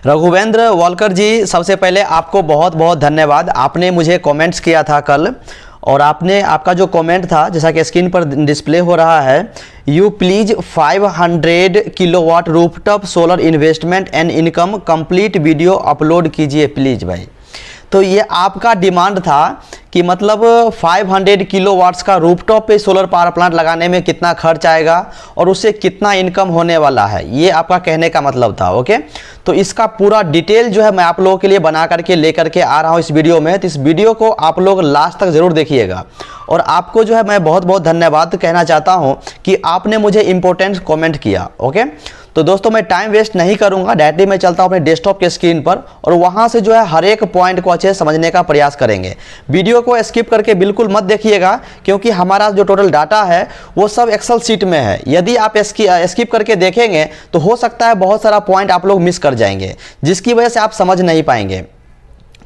Raghuvendra Walker जी, सबसे पहले आपको बहुत बहुत धन्यवाद। आपने मुझे कमेंट्स किया था कल, और आपका जो कमेंट था, जैसा कि स्क्रीन पर डिस्प्ले हो रहा है, you please 500 kilowatt rooftop solar investment and income complete video upload कीजिए प्लीज़ भाई। तो ये आपका डिमांड था कि मतलब 500 किलोवाट्स का रूफटॉप पे सोलर पावर प्लांट लगाने में कितना खर्च आएगा और उससे कितना इनकम होने वाला है, ये आपका कहने का मतलब था। ओके, तो इसका पूरा डिटेल जो है मैं आप लोगों के लिए बना करके लेकर के आ रहा हूँ इस वीडियो में। तो इस वीडियो को आप लोग लास्ट तक ज़रूर देखिएगा। और आपको जो है मैं बहुत बहुत धन्यवाद कहना चाहता हूँ कि आपने मुझे इंपॉर्टेंट कमेंट किया। ओके, तो दोस्तों मैं टाइम वेस्ट नहीं करूंगा, डायरेक्टली मैं चलता हूं अपने डेस्कटॉप के स्क्रीन पर और वहां से जो है हर एक पॉइंट को अच्छे से समझने का प्रयास करेंगे। वीडियो को स्किप करके बिल्कुल मत देखिएगा, क्योंकि हमारा जो टोटल डाटा है वो सब एक्सेल शीट में है। यदि आप स्किप करके देखेंगे तो हो सकता है बहुत सारा पॉइंट आप लोग मिस कर जाएंगे, जिसकी वजह से आप समझ नहीं पाएंगे।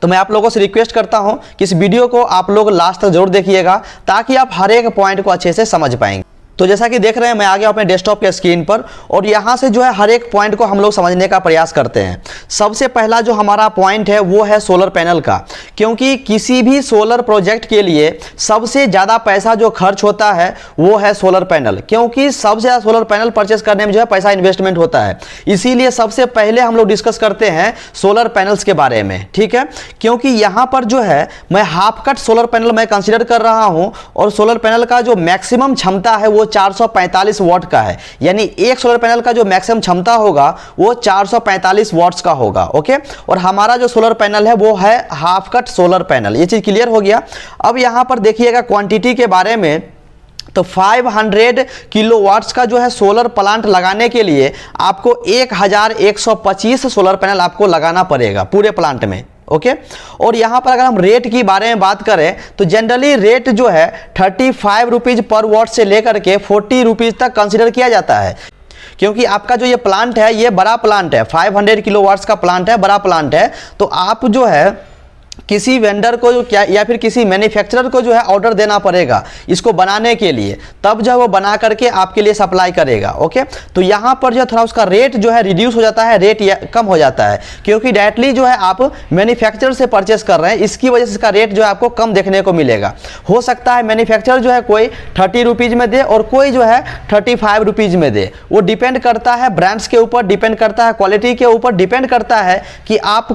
तो मैं आप लोगों से रिक्वेस्ट करता हूं कि इस वीडियो को आप लोग लास्ट तक जरूर देखिएगा, ताकि आप हर एक पॉइंट को अच्छे से समझ पाएंगे। तो जैसा कि देख रहे हैं, मैं आ गया अपने डेस्कटॉप के स्क्रीन पर और यहाँ से जो है हर एक पॉइंट को हम लोग समझने का प्रयास करते हैं। सबसे पहला जो हमारा पॉइंट है वो है सोलर पैनल का, क्योंकि किसी भी सोलर प्रोजेक्ट के लिए सबसे ज़्यादा पैसा जो खर्च होता है वो है सोलर पैनल, क्योंकि सबसे ज़्यादा सोलर पैनल परचेस करने में जो है पैसा इन्वेस्टमेंट होता है। इसीलिए सबसे पहले हम लोग डिस्कस करते हैं सोलर पैनल्स के बारे में, ठीक है। क्योंकि यहाँ पर जो है मैं हाफ कट सोलर पैनल मैं कंसिडर कर रहा हूँ, और सोलर पैनल का जो मैक्सिमम क्षमता है वो 445 वाट का है। यानी एक सोलर पैनल का जो मैक्सिमम क्षमता होगा वो 445 वाट्स का होगा। ओके, और हमारा जो सोलर पैनल है वो है हाफ कट सोलर पैनल। ये चीज क्लियर हो गया। अब यहां पर देखिएगा क्वांटिटी के बारे में, तो 500 किलोवाट्स का जो है सोलर प्लांट लगाने के लिए आपको 1125 सोलर पैनल आपको लगाना पड़ेगा पूरे प्लांट में। ओके, और यहाँ पर अगर हम रेट की बारे में बात करें तो जनरली रेट जो है 35 रुपीज़ पर वाट से लेकर के 40 रुपीज़ तक कंसिडर किया जाता है, क्योंकि आपका जो ये प्लांट है ये बड़ा प्लांट है, 500 किलोवाट्स का प्लांट है, बड़ा प्लांट है। तो आप जो है किसी वेंडर को क्या या फिर किसी मैन्युफैक्चरर को जो है ऑर्डर देना पड़ेगा इसको बनाने के लिए, तब जो है वो बना करके आपके लिए सप्लाई करेगा। ओके, तो यहाँ पर जो है थोड़ा उसका रेट जो है रिड्यूस हो जाता है, रेट कम हो जाता है, क्योंकि डायरेक्टली जो है आप मैन्युफैक्चरर से परचेस कर रहे हैं, इसकी वजह से इसका रेट जो है आपको कम देखने को मिलेगा। हो सकता है मैन्युफैक्चरर जो है कोई 30 रुपीज़ में दे और कोई जो है 35 रुपीज़ में दे। वो डिपेंड करता है ब्रांड्स के ऊपर, डिपेंड करता है क्वालिटी के ऊपर, डिपेंड करता है कि आप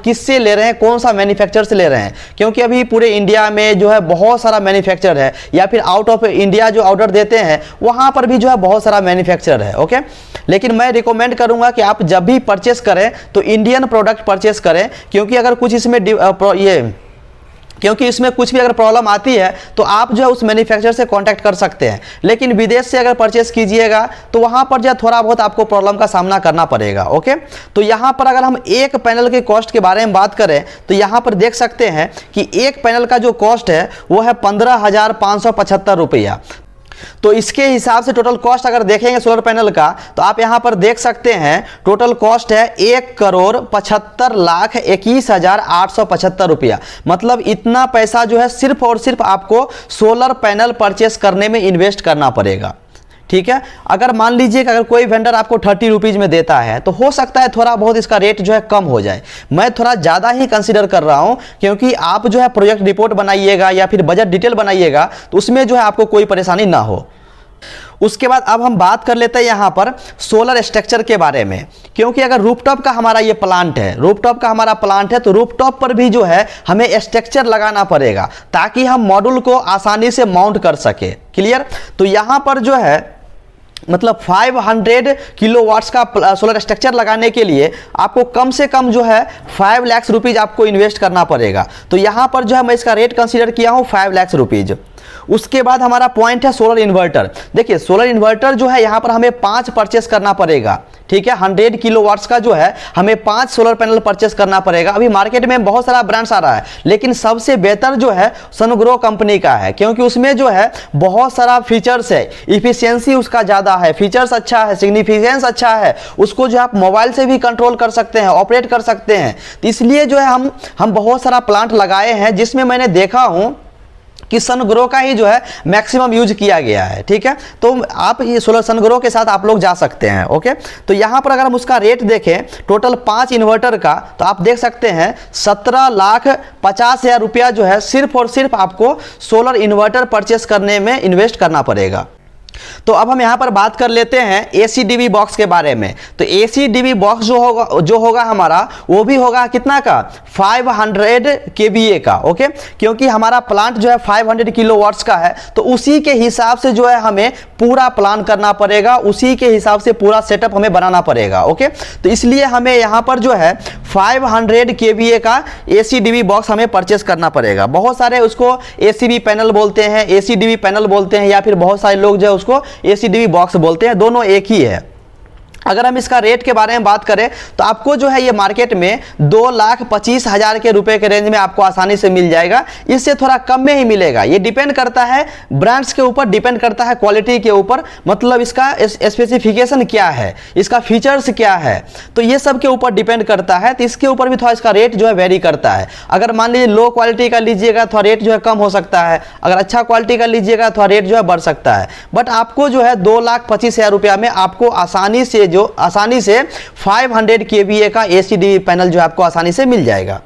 किससे ले रहे हैं, कौन सा मैन्युफैक्चरर से ले रहे हैं। क्योंकि अभी पूरे इंडिया में जो है बहुत सारा मैन्युफैक्चरर है, या फिर आउट ऑफ इंडिया जो ऑर्डर देते हैं वहां पर भी जो है बहुत सारा मैन्युफैक्चरर है। ओके, लेकिन मैं रिकमेंड करूंगा कि आप जब भी परचेस करें तो इंडियन प्रोडक्ट परचेस करें, क्योंकि अगर कुछ इसमें कुछ भी अगर प्रॉब्लम आती है तो आप जो है उस मैन्युफैक्चरर से कांटेक्ट कर सकते हैं। लेकिन विदेश से अगर परचेस कीजिएगा तो वहां पर जो है थोड़ा बहुत आपको प्रॉब्लम का सामना करना पड़ेगा। ओके, तो यहां पर अगर हम एक पैनल के कॉस्ट के बारे में बात करें तो यहां पर देख सकते हैं कि एक पैनल का जो कॉस्ट है वो है 15,575 रुपया। तो इसके हिसाब से टोटल कॉस्ट अगर देखेंगे सोलर पैनल का, तो आप यहां पर देख सकते हैं टोटल कॉस्ट है 1,75,21,875 रुपया। मतलब इतना पैसा जो है सिर्फ और सिर्फ आपको सोलर पैनल परचेस करने में इन्वेस्ट करना पड़ेगा। ठीक है, अगर मान लीजिए कि अगर कोई वेंडर आपको 30 रुपीज़ में देता है तो हो सकता है थोड़ा बहुत इसका रेट जो है कम हो जाए। मैं थोड़ा ज़्यादा ही कंसीडर कर रहा हूं, क्योंकि आप जो है प्रोजेक्ट रिपोर्ट बनाइएगा या फिर बजट डिटेल बनाइएगा तो उसमें जो है आपको कोई परेशानी ना हो। उसके बाद अब हम बात कर लेते हैं यहाँ पर सोलर स्ट्रक्चर के बारे में, क्योंकि अगर रूफटॉप का हमारा ये प्लांट है, रूफटॉप का हमारा प्लांट है, तो रूफटॉप पर भी जो है हमें स्ट्रक्चर लगाना पड़ेगा ताकि हम मॉड्यूल को आसानी से माउंट कर सके। क्लियर? तो यहाँ पर जो है मतलब 500 किलोवाट्स का सोलर स्ट्रक्चर लगाने के लिए आपको कम से कम जो है 5 लाख रुपीज़ आपको इन्वेस्ट करना पड़ेगा। तो यहाँ पर जो है मैं इसका रेट कंसीडर किया हूँ 5 लाख रुपीज़। उसके बाद हमारा पॉइंट है सोलर इन्वर्टर। देखिए सोलर इन्वर्टर जो है यहाँ पर हमें 5 परचेस करना पड़ेगा। ठीक है, 100 किलोवाट्स का जो है हमें 5 सोलर पैनल परचेस करना पड़ेगा। अभी मार्केट में बहुत सारा ब्रांड्स आ रहा है, लेकिन सबसे बेहतर जो है सनग्रो कंपनी का है, क्योंकि उसमें जो है बहुत सारा फीचर्स है, इफिशियंसी उसका ज़्यादा है, फीचर्स अच्छा है, सिग्निफिकेंस अच्छा है, उसको जो आप मोबाइल से भी कंट्रोल कर सकते हैं, ऑपरेट कर सकते हैं। तो इसलिए जो है हम बहुत सारा प्लांट लगाए हैं, जिसमें मैंने देखा हूँ कि सनग्रो का ही जो है मैक्सिमम यूज किया गया है, ठीक है। तो आप ये सोलर सनग्रो के साथ आप लोग जा सकते हैं, ओके। तो यहाँ पर अगर हम उसका रेट देखें टोटल 5 इन्वर्टर का, तो आप देख सकते हैं 17,50,000 रुपया जो है सिर्फ और सिर्फ आपको सोलर इन्वर्टर परचेस करने में इन्वेस्ट करना पड़ेगा। तो अब हम यहाँ पर बात कर लेते हैं ACDB बॉक्स के बारे में। तो ACDB बॉक्स जो होगा हमारा, वो भी होगा कितना का, 500 kVA का, ओके। क्योंकि हमारा प्लांट जो है 500 किलोवाट्स का है, तो उसी के हिसाब से जो है हमें पूरा प्लान करना पड़ेगा, उसी के हिसाब से पूरा सेटअप हमें बनाना पड़ेगा, ओके। तो इसलिए हमें यहाँ पर जो है 500 kVA का ACDB बॉक्स हमें परचेस करना पड़ेगा। बहुत सारे उसको ACB पैनल बोलते हैं, ACDB पैनल बोलते हैं, या फिर बहुत सारे लोग जो है उसको ACDB बॉक्स बोलते हैं, दोनों एक ही है। अगर हम इसका रेट के बारे में बात करें तो आपको जो है ये मार्केट में 2,25,000 के रुपए के रेंज में आपको आसानी से मिल जाएगा। इससे थोड़ा कम में ही मिलेगा। ये डिपेंड करता है ब्रांड्स के ऊपर, डिपेंड करता है क्वालिटी के ऊपर, मतलब इसका स्पेसिफिकेशन क्या है, इसका फीचर्स क्या है, तो ये सब के ऊपर डिपेंड करता है। तो इसके ऊपर भी थोड़ा इसका रेट जो है वेरी करता है। अगर मान लीजिए लो क्वालिटी का लीजिएगा तो रेट जो है कम हो सकता है, अगर अच्छा क्वालिटी का लीजिएगा तो रेट जो है बढ़ सकता है। बट आपको जो है 2,25,000 रुपया में आपको आसानी से 500 kVA का ACDB पैनल जो आपको आसानी से मिल जाएगा।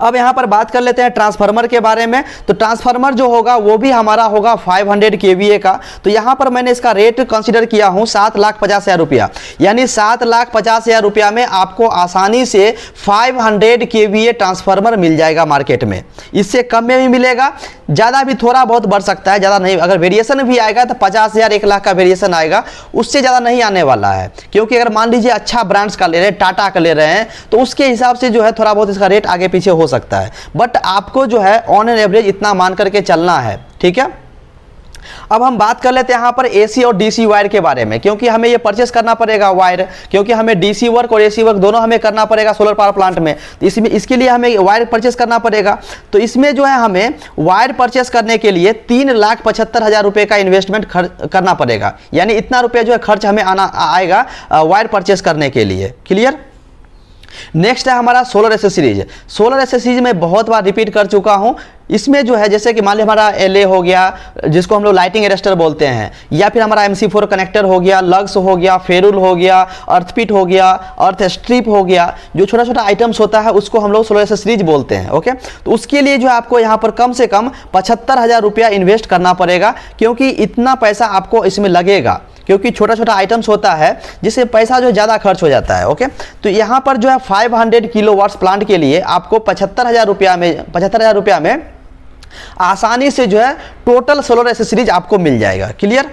अब यहां पर बात कर लेते हैं ट्रांसफार्मर के बारे में। तो ट्रांसफार्मर जो होगा वो भी हमारा होगा 500 kVA का। तो यहां पर मैंने इसका रेट कंसीडर किया हूं 7,50,000 रुपया, यानी 7,50,000 रुपया में आपको आसानी से 500 kVA ट्रांसफार्मर मिल जाएगा मार्केट में। इससे कम में भी मिलेगा, ज़्यादा भी थोड़ा बहुत बढ़ सकता है, ज़्यादा नहीं। अगर वेरिएशन भी आएगा तो 50,000 1 लाख का वेरिएशन आएगा, उससे ज़्यादा नहीं आने वाला है। क्योंकि अगर मान लीजिए अच्छा ब्रांड्स का ले रहे हैं, टाटा का ले रहे हैं, तो उसके हिसाब से जो है थोड़ा बहुत इसका रेट आगे पीछे हो सकता है। बट आपको जो है ऑन एन एवरेज इतना मान करके चलना है, ठीक है। अब हम बात कर लेते हैं यहाँ पर AC और DC वायर के बारे में, क्योंकि हमें ये परचेस करना पड़ेगा वायर, क्योंकि हमें DC वर्क और AC वर्क दोनों हमें करना पड़ेगा सोलर पावर प्लांट में। तो इसके लिए हमें वायर परचेस करना पड़ेगा। तो इसमें जो है हमें वायर परचेस करने के लिए 3,75,000 रुपये का इन्वेस्टमेंट करना पड़ेगा, यानी इतना रुपये जो है खर्च हमें आएगा वायर परचेस करने के लिए। क्लियर। नेक्स्ट है हमारा सोलर एसेसरीज। सोलर एसेसरीज में बहुत बार रिपीट कर चुका हूं। इसमें जो है जैसे कि मान लीजिए हमारा LA हो गया, जिसको हम लोग लाइटिंग अरेस्टर बोलते हैं, या फिर हमारा MC4 कनेक्टर हो गया, लग्स हो गया, फेरुल हो गया, अर्थपिट हो गया, अर्थ स्ट्रिप हो गया, जो छोटा छोटा आइटम्स होता है उसको हम लोग सोलर एसेसरीज बोलते हैं, ओके। तो उसके लिए जो है आपको यहाँ पर कम से कम 75,000 रुपया इन्वेस्ट करना पड़ेगा, क्योंकि इतना पैसा आपको इसमें लगेगा, क्योंकि छोटा छोटा आइटम्स होता है जिससे पैसा जो ज़्यादा खर्च हो जाता है, ओके। तो यहाँ पर जो है 500 किलोवाट्स प्लांट के लिए आपको 75,000 रुपया में आसानी से जो है टोटल सोलर एसेसरीज आपको मिल जाएगा। क्लियर।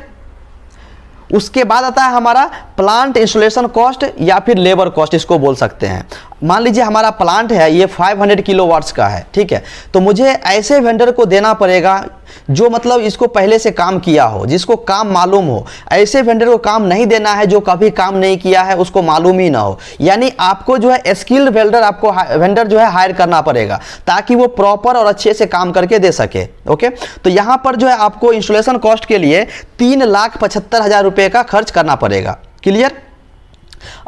उसके बाद आता है हमारा प्लांट इंस्टॉलेशन कॉस्ट या फिर लेबर कॉस्ट, इसको बोल सकते हैं। मान लीजिए हमारा प्लांट है ये 500 किलोवाट्स का है, ठीक है। तो मुझे ऐसे वेंडर को देना पड़ेगा जो मतलब इसको पहले से काम किया हो, जिसको काम मालूम हो। ऐसे वेंडर को काम नहीं देना है जो कभी काम नहीं किया है, उसको मालूम ही ना हो। यानी आपको जो है स्किल्ड वेंडर जो है हायर करना पड़ेगा, ताकि वो प्रॉपर और अच्छे से काम करके दे सके, ओके। तो यहाँ पर जो है आपको इंस्टॉलेशन कॉस्ट के लिए 3,75,000 रुपये का खर्च करना पड़ेगा। क्लियर।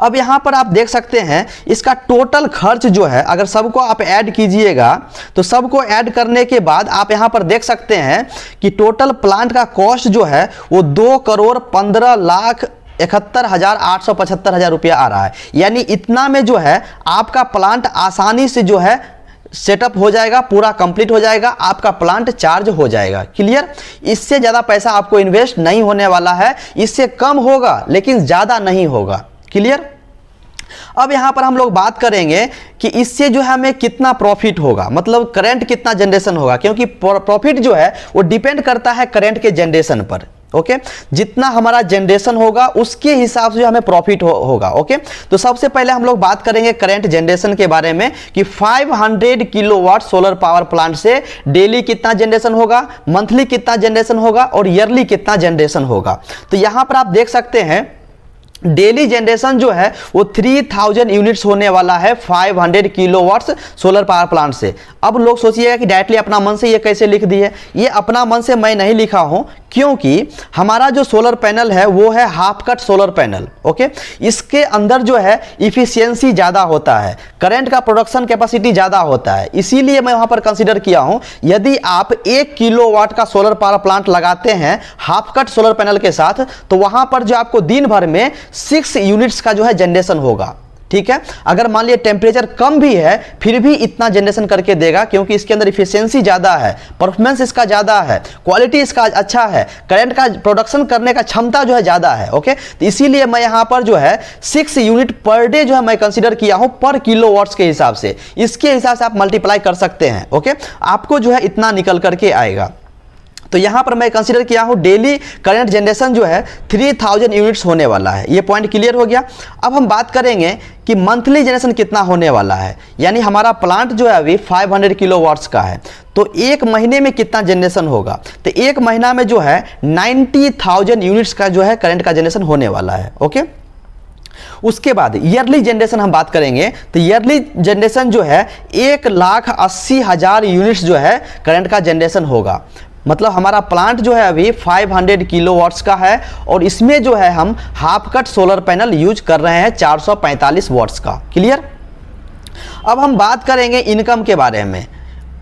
अब यहां पर आप देख सकते हैं इसका टोटल खर्च जो है, अगर सबको आप ऐड कीजिएगा तो सबको ऐड करने के बाद आप यहां पर देख सकते हैं कि टोटल प्लांट का कॉस्ट जो है वो 2,15,71,875 रुपया आ रहा है। यानी इतना में जो है आपका प्लांट आसानी से जो है सेटअप हो जाएगा, पूरा कंप्लीट हो जाएगा, आपका प्लांट चार्ज हो जाएगा। क्लियर। इससे ज़्यादा पैसा आपको इन्वेस्ट नहीं होने वाला है, इससे कम होगा लेकिन ज़्यादा नहीं होगा। क्लियर। अब यहां पर हम लोग बात करेंगे कि इससे जो है हमें कितना प्रॉफिट होगा, मतलब करंट कितना जनरेशन होगा, क्योंकि प्रॉफिट जो है वो डिपेंड करता है करंट के जनरेशन पर, ओके। जितना हमारा जनरेशन होगा उसके हिसाब से हमें प्रॉफिट होगा, ओके। तो सबसे पहले हम लोग बात करेंगे करंट जनरेशन के बारे में कि 500 किलोवाट सोलर पावर प्लांट से डेली कितना जनरेशन होगा, मंथली कितना जनरेशन होगा और ईयरली कितना जनरेशन होगा। तो यहां पर आप देख सकते हैं डेली जनरेशन जो है वो 3000 यूनिट्स होने वाला है 500 किलोवाट्स सोलर पावर प्लांट से। अब लोग सोचिएगा कि डायरेक्टली अपना मन से ये कैसे लिख दिए। ये अपना मन से मैं नहीं लिखा हूं, क्योंकि हमारा जो सोलर पैनल है वो है half cut solar panel. Okay, इसके अंदर जो है इफिशियंसी ज़्यादा होता है, करंट का प्रोडक्शन कैपेसिटी ज़्यादा होता है, इसीलिए मैं वहाँ पर कंसीडर किया हूँ यदि आप 1 किलोवाट का सोलर पावर प्लांट लगाते हैं हाफ कट सोलर पैनल के साथ, तो वहाँ पर जो आपको दिन भर में 6 यूनिट्स का जो है जनरेशन होगा। ठीक है, अगर मान लिया टेम्परेचर कम भी है फिर भी इतना जनरेशन करके देगा, क्योंकि इसके अंदर इफिशियंसी ज़्यादा है, परफॉर्मेंस इसका ज़्यादा है, क्वालिटी इसका अच्छा है, करंट का प्रोडक्शन करने का क्षमता जो है ज़्यादा है। ओके, तो इसीलिए मैं यहाँ पर जो है 6 यूनिट पर डे जो है मैं कंसीडर किया हूँ पर किलो वाट्स के हिसाब से। इसके हिसाब से आप मल्टीप्लाई कर सकते हैं। ओके, आपको जो है इतना निकल करके आएगा। तो यहाँ पर मैं कंसीडर किया हूँ डेली करंट जनरेशन जो है 3000 यूनिट्स होने वाला है। ये पॉइंट क्लियर हो गया। अब हम बात करेंगे कि मंथली जनरेशन कितना होने वाला है, यानी हमारा प्लांट जो है अभी 500 किलोवाट्स का है, तो एक महीने में कितना जनरेशन होगा। तो एक महीना में जो है 90,000 यूनिट्स का जो है करंट का जनरेशन होने वाला है। ओके, उसके बाद ईयरली जनरेशन हम बात करेंगे, तो ईयरली जनरेशन जो है 1,80,000 यूनिट्स जो है करंट का जनरेशन होगा। मतलब हमारा प्लांट जो है अभी 500 किलोवाट्स का है और इसमें जो है हम half cut solar panel use कर रहे हैं 445 वाट्स का। क्लियर। अब हम बात करेंगे इनकम के बारे में।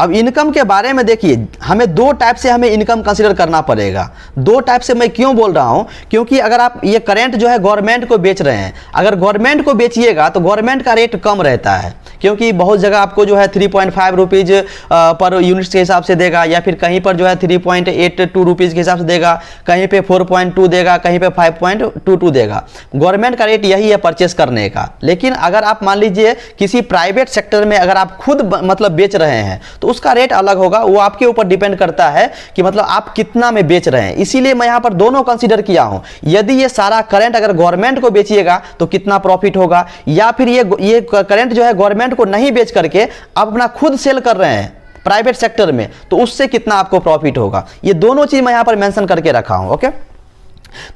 अब इनकम के बारे में देखिए, हमें 2 टाइप से हमें इनकम कंसीडर करना पड़ेगा। 2 टाइप से मैं क्यों बोल रहा हूं, क्योंकि अगर आप ये करंट जो है गवर्नमेंट को बेच रहे हैं, अगर गवर्नमेंट को बेचिएगा तो गवर्नमेंट का रेट कम रहता है, क्योंकि बहुत जगह आपको जो है 3.5 रुपीज़ पर यूनिट के हिसाब से देगा, या फिर कहीं पर जो है 3.82 रुपीज़ के हिसाब से देगा, कहीं पे 4.2 देगा, कहीं पे 5.22 देगा। गवर्नमेंट का रेट यही है परचेस करने का। लेकिन अगर आप मान लीजिए किसी प्राइवेट सेक्टर में अगर आप खुद मतलब बेच रहे हैं तो उसका रेट अलग होगा, वो आपके ऊपर डिपेंड करता है कि मतलब आप कितना में बेच रहे हैं। इसीलिए मैं यहाँ पर दोनों कंसीडर किया हूँ। यदि ये सारा करंट अगर गवर्नमेंट को बेचिएगा तो कितना प्रॉफिट होगा, या फिर ये करंट जो है गवर्नमेंट को नहीं बेच करके आप अपना खुद सेल कर रहे हैं प्राइवेट सेक्टर में, तो उससे कितना आपको प्रॉफिट होगा। ये दोनों चीज मैं यहां पर मेंशन करके रखा हूं। ओके,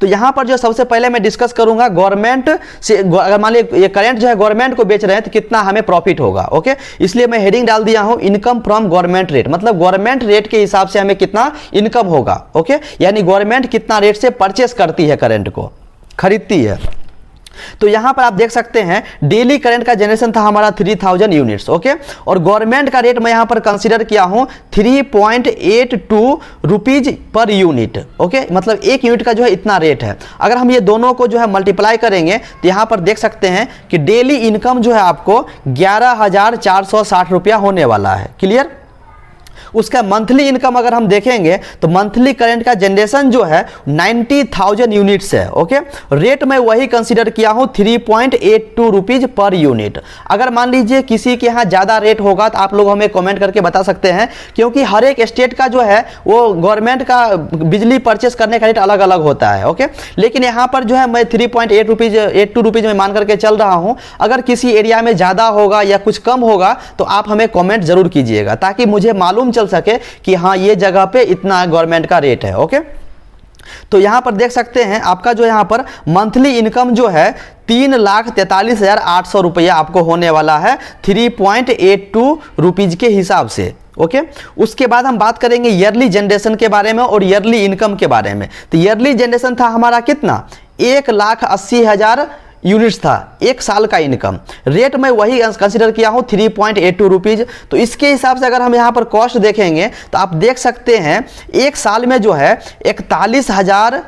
तो यहां पर जो सबसे पहले मैं डिस्कस करूंगा गवर्नमेंट से, अगर मान लीजिए ये करंट जो है गवर्नमेंट को बेच रहे हैं तो कितना हमें प्रॉफिट होगा। ओके, इसलिए मैं हेडिंग डाल दिया हूं इनकम फ्रॉम गवर्नमेंट रेट, मतलब गवर्नमेंट रेट के हिसाब से हमें कितना इनकम होगा। ओके, यानी गवर्नमेंट कितना रेट से परचेस करती है करंट को, खरीदती है। तो यहां पर आप देख सकते हैं डेली करंट का जनरेशन था हमारा 3000 यूनिट्स। ओके, और गवर्नमेंट का रेट मैं यहां पर कंसीडर किया हूं 3.82 रुपीज पर यूनिट। ओके, मतलब एक यूनिट का जो है इतना रेट है। अगर हम ये दोनों को जो है मल्टीप्लाई करेंगे तो यहां पर देख सकते हैं कि डेली इनकम जो है आपको 11,460 रुपया होने वाला है। क्लियर। उसका मंथली इनकम अगर हम देखेंगे तो मंथली करंट का जनरेशन जो है 90,000 यूनिट्स है। ओके, रेट में वही कंसीडर किया हूं 3.82 रुपीज पर यूनिट। अगर मान लीजिए किसी के यहाँ ज़्यादा रेट होगा तो आप लोग हमें कमेंट करके बता सकते हैं, क्योंकि हर एक स्टेट का जो है वो गवर्नमेंट का बिजली परचेस करने का रेट अलग अलग होता है। ओके, लेकिन यहाँ पर जो है मैं 3.82 रुपीज में मान करके चल रहा हूँ। अगर किसी एरिया में ज़्यादा होगा या कुछ कम होगा तो आप हमें कॉमेंट जरूर कीजिएगा, ताकि मुझे मालूम चल सके कि हाँ ये जगह पे इतना गवर्नमेंट का रेट है। ओके, तो यहां पर देख सकते हैं आपका जो यहां पर मंथली इनकम जो है 3,43,800 रुपया आपको होने वाला है 3.82 रुपीज के हिसाब से। ओके, उसके बाद हम बात करेंगे ईयरली जनरेशन के बारे में और ईयरली इनकम के बारे में। तो ईयरली जनरेशन था हमारा कितना, 1,80,000 यूनिट्स था, एक साल का इनकम। रेट में वही कंसीडर किया हूं 3.82 रुपीज। तो इसके हिसाब से अगर हम यहां पर कॉस्ट देखेंगे तो आप देख सकते हैं एक साल में जो है 41,000,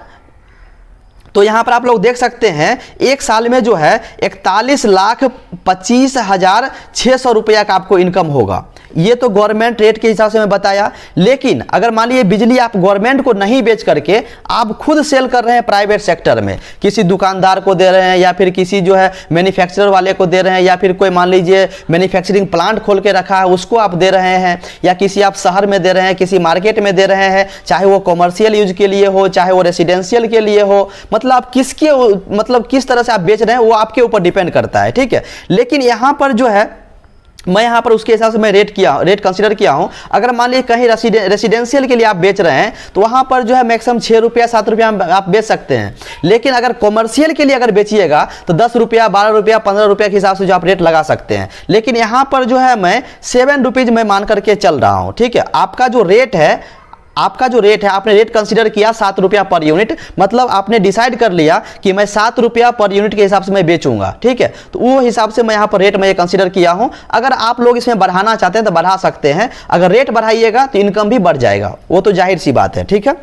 तो यहां पर आप लोग देख सकते हैं एक साल में जो है 41,25,600 रुपया का आपको इनकम होगा। ये तो गवर्नमेंट रेट के हिसाब से मैं बताया। लेकिन अगर मान लीजिए बिजली आप गवर्नमेंट को नहीं बेच करके आप खुद सेल कर रहे हैं प्राइवेट सेक्टर में, किसी दुकानदार को दे रहे हैं, या फिर किसी जो है मैन्युफैक्चरर वाले को दे रहे हैं, या फिर कोई मान लीजिए मैन्युफैक्चरिंग प्लांट खोल के रखा है उसको आप दे रहे हैं, या किसी आप शहर में दे रहे हैं, किसी मार्केट में दे रहे हैं, चाहे वो कॉमर्शियल यूज के लिए हो चाहे वो रेसिडेंशियल के लिए हो, मतलब आप किस तरह से आप बेच रहे हैं वो आपके ऊपर डिपेंड करता है। ठीक है, लेकिन यहाँ पर जो है मैं यहाँ पर उसके हिसाब से मैं रेट कंसीडर किया हूँ। अगर मान लीजिए कहीं रेसिडेंशियल के लिए आप बेच रहे हैं तो वहाँ पर जो है मैक्सिमम 6 रुपया 7 रुपया आप बेच सकते हैं। लेकिन अगर कॉमर्शियल के लिए अगर बेचिएगा तो 10 रुपया 12 रुपया 15 रुपया के हिसाब से जो आप रेट लगा सकते हैं। लेकिन यहाँ पर जो है मैं 7 रुपीज में मान करके चल रहा हूँ। ठीक है, आपका जो रेट है आपका जो रेट है, आपने रेट कंसीडर किया 7 रुपया पर यूनिट, मतलब आपने डिसाइड कर लिया कि मैं 7 रुपया पर यूनिट के हिसाब से मैं बेचूंगा, ठीक है। तो वो हिसाब से मैं यहाँ पर रेट मैं कंसीडर किया हूँ। अगर आप लोग इसमें बढ़ाना चाहते हैं तो बढ़ा सकते हैं, अगर रेट बढ़ाइएगा तो इनकम भी बढ़ जाएगा, वो तो जाहिर सी बात है, ठीक है।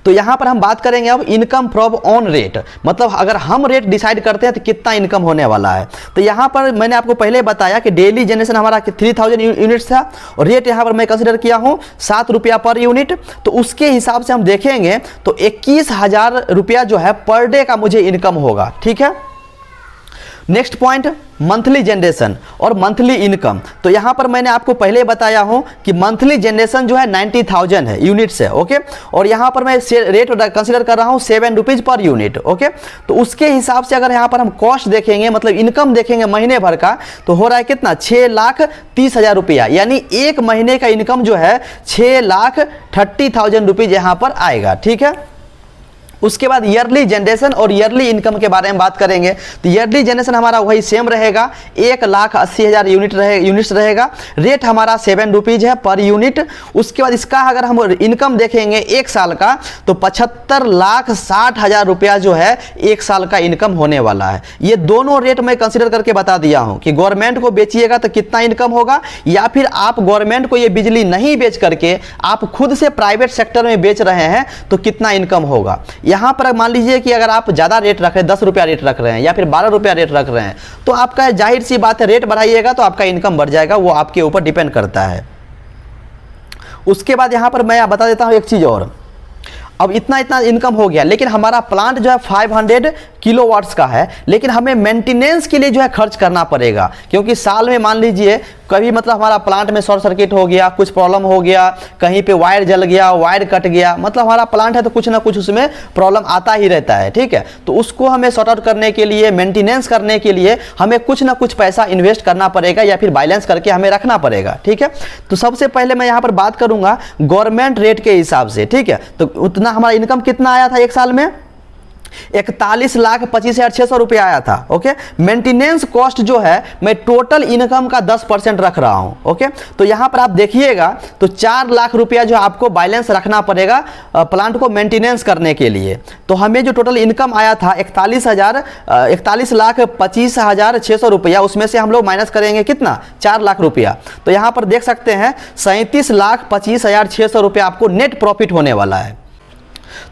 तो यहां पर हम बात करेंगे अब इनकम फ्रॉम ऑन रेट, मतलब अगर हम रेट डिसाइड करते हैं तो कितना इनकम होने वाला है। तो यहां पर मैंने आपको पहले बताया कि डेली जनरेशन हमारा 3000 यूनिट्स था और रेट यहां पर मैं कंसीडर किया हूं 7 रुपया पर यूनिट। तो उसके हिसाब से हम देखेंगे तो 21,000 रुपया जो है पर डे का मुझे इनकम होगा, ठीक है। नेक्स्ट पॉइंट, मंथली जनरेशन और मंथली इनकम। तो यहां पर मैंने आपको पहले बताया हूं कि मंथली जनरेशन जो है 90,000 है यूनिट्स है, ओके। और यहां पर मैं रेट कंसीडर कर रहा हूं 7 रुपीज पर यूनिट, ओके। तो उसके हिसाब से अगर यहां पर हम कॉस्ट देखेंगे, मतलब इनकम देखेंगे महीने भर का, तो हो रहा है कितना, 6,30,000 रुपया, यानी एक महीने का इनकम जो है 6,30,000 रुपीज यहां पर आएगा, ठीक है। उसके बाद ईयरली जनरेशन और ईयरली इनकम के बारे में बात करेंगे। तो ईयरली जनरेशन हमारा वही सेम रहेगा, 1,80,000 यूनिट्स रहेगा। रेट हमारा 7 रुपीज है पर यूनिट। उसके बाद इसका अगर हम इनकम देखेंगे एक साल का, तो 75,60,000 रुपया जो है एक साल का इनकम होने वाला है। ये दोनों रेट मैं कंसिडर करके बता दिया हूं कि गवर्नमेंट को बेचिएगा तो कितना इनकम होगा, या फिर आप गवर्नमेंट को ये बिजली नहीं बेच करके आप खुद से प्राइवेट सेक्टर में बेच रहे हैं तो कितना इनकम होगा। यहां पर मान लीजिए कि अगर आप ज़्यादा रेट रख रहे हैं, 10 रुपया रेट रख रहे हैं या फिर 12 रुपया रेट रख रहे हैं, तो आपका जाहिर सी बात है रेट बढ़ाइएगा तो आपका इनकम बढ़ जाएगा, वो आपके ऊपर डिपेंड करता है। उसके बाद यहां पर मैं बता देता हूं एक चीज़ और। अब इतना इनकम हो गया, लेकिन हमारा प्लांट जो है 500 किलोवाट्स का है, लेकिन हमें मेंटेनेंस के लिए जो है खर्च करना पड़ेगा, क्योंकि साल में मान लीजिए कभी मतलब हमारा प्लांट में शॉर्ट सर्किट हो गया, कुछ प्रॉब्लम हो गया, कहीं पे वायर जल गया, वायर कट गया, मतलब हमारा प्लांट है तो कुछ ना कुछ उसमें प्रॉब्लम आता ही रहता है, ठीक है। तो उसको हमें सॉर्ट आउट करने के लिए, मेंटेनेंस करने के लिए हमें कुछ ना कुछ पैसा इन्वेस्ट करना पड़ेगा या फिर बैलेंस करके हमें रखना पड़ेगा, ठीक है। तो सबसे पहले मैं यहाँ पर बात करूंगा गवर्नमेंट रेट के हिसाब से, ठीक है। तो उतना हमारा इनकम कितना आया था एक साल में, 41,25,600 रुपया आया था, ओके। मेंटेनेंस कॉस्ट जो है मैं टोटल इनकम का 10% रख रहा हूं, ओके। तो यहां पर आप देखिएगा तो 4 लाख रुपया जो आपको बैलेंस रखना पड़ेगा प्लांट को मेंटेनेंस करने के लिए। तो हमें जो टोटल इनकम आया था 41,25,600 रुपया, उसमें से हम लोग माइनस करेंगे कितना, 4 लाख रुपया। तो यहां पर देख सकते हैं 37,25,600 रुपया आपको नेट प्रॉफिट होने वाला है।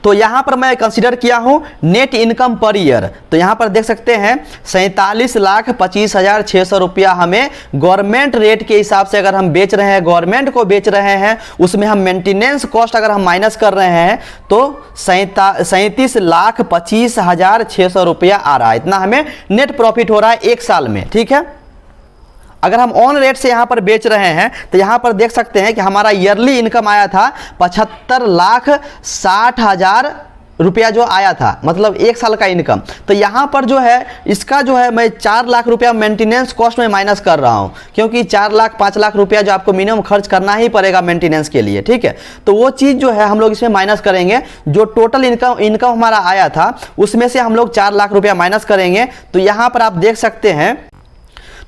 तो यहां पर मैं कंसीडर किया हूं नेट इनकम पर ईयर। तो यहां पर देख सकते हैं 47,25,600 रुपया हमें गवर्नमेंट रेट के हिसाब से अगर हम बेच रहे हैं, गवर्नमेंट को बेच रहे हैं, उसमें हम मेंटेनेंस कॉस्ट अगर हम माइनस कर रहे हैं तो 37,25,600 रुपया आ रहा है। इतना हमें नेट प्रॉफिट हो रहा है एक साल में, ठीक है। अगर हम ऑन रेट से यहां पर बेच रहे हैं तो यहां पर देख सकते हैं कि हमारा ईयरली इनकम आया था 75,60,000 रुपया जो आया था, मतलब एक साल का इनकम। तो यहां पर जो है इसका जो है मैं 4 लाख रुपया मेंटेनेंस कॉस्ट में माइनस कर रहा हूं, क्योंकि 4 लाख 5 लाख रुपया जो आपको मिनिमम खर्च करना ही पड़ेगा मेंटेनेंस के लिए, ठीक है। तो वो चीज़ जो है हम लोग इसमें माइनस करेंगे। जो टोटल इनकम हमारा आया था उसमें से हम लोग 4 लाख रुपया माइनस करेंगे। तो यहां पर आप देख सकते हैं,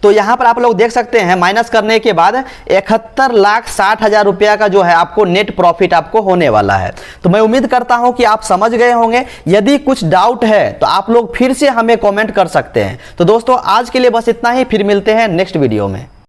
तो यहां पर आप लोग देख सकते हैं माइनस करने के बाद 71,60,000 रुपया का जो है आपको नेट प्रॉफिट आपको होने वाला है। तो मैं उम्मीद करता हूं कि आप समझ गए होंगे। यदि कुछ डाउट है तो आप लोग फिर से हमें कमेंट कर सकते हैं। तो दोस्तों आज के लिए बस इतना ही, फिर मिलते हैं नेक्स्ट वीडियो में।